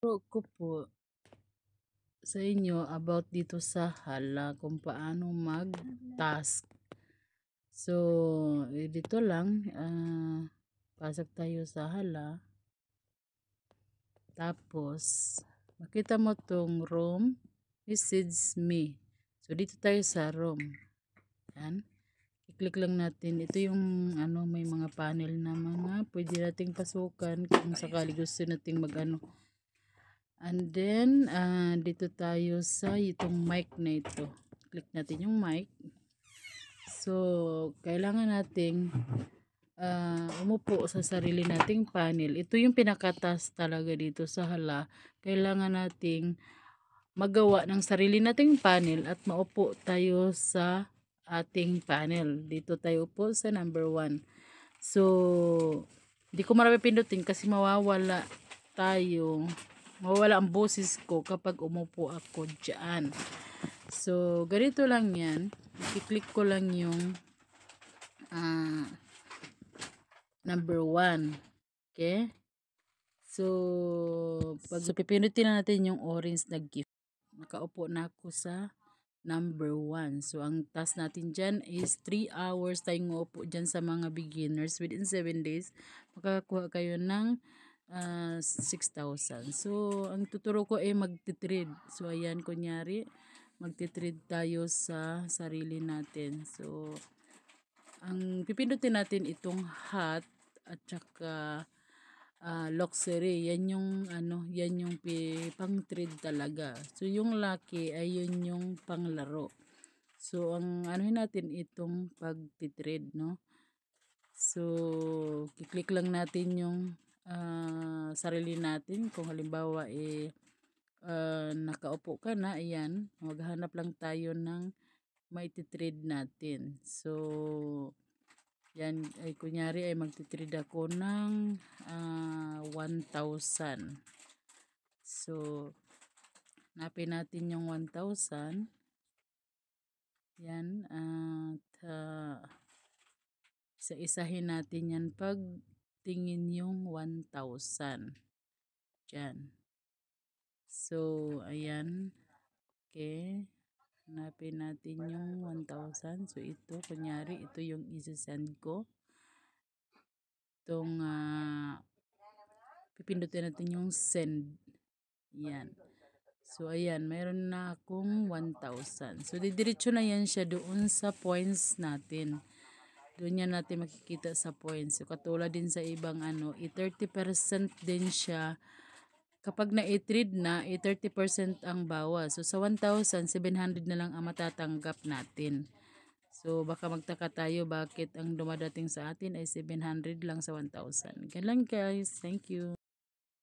Ko po sa inyo about dito sa hala kung paano mag-task. So, dito lang, pasok tayo sa hala. Tapos, makita mo tong room, message me. So, dito tayo sa room. Yan. I-click lang natin. Ito yung may mga panel na mga pwede nating pasukan kung sakali gusto nating mag-ano. And then, dito tayo sa itong mic na ito. Click natin yung mic. So, kailangan nating umupo sa sarili nating panel. Ito yung pinakatas talaga dito sa hala. Kailangan nating magawa ng sarili nating panel at maupo tayo sa ating panel. Dito tayo upo sa number 1. So, di ko marami pindutin kasi mawawala ang boses ko kapag umupo ako dyan. So, ganito lang yan. I-click ko lang yung number 1. Okay? So, pipindutin na natin yung orange na gift. Nakaupo na ako sa number 1. So, ang task natin dyan is 3 hours tayong uupo dyan sa mga beginners. Within 7 days, makakakuha kayo ng 6,000. So, ang tuturo ko ay magtitrade. So, ayan, kunyari, magtitrade tayo sa sarili natin. So, ang pipindutin natin itong hot at saka luxury. Yan yung pang trade talaga. So, yung lucky ay yun yung panglaro. So, ang anuhin natin itong pagtitrade, no? So, kiklik lang natin yung sarili natin. Kung halimbawa nakaupo ka na, ayan, maghanap lang tayo ng maititrade natin. So, yan, ay kunyari ay magtitrade ako ng 1,000. So, hanapin natin yung 1,000. Yan, at isa-isahin natin yan pag tingin yung 1,000. Diyan. So, ayan. Okay. Hanapin natin yung 1,000. So, ito, kunyari, ito yung isa-send ko. Itong, pipindutin natin yung send. Yan. So, ayan, mayroon na akong 1,000. So, didiretso na yan siya doon sa points natin. Doon yan natin makikita sa points. So, katulad din sa ibang 30% din siya. Kapag na-trade na, 30% ang bawas. So, sa 1,700 na lang ang matatanggap natin. So, baka magtaka tayo bakit ang dumadating sa atin ay 700 lang sa 1,000. Ganun lang guys. Thank you.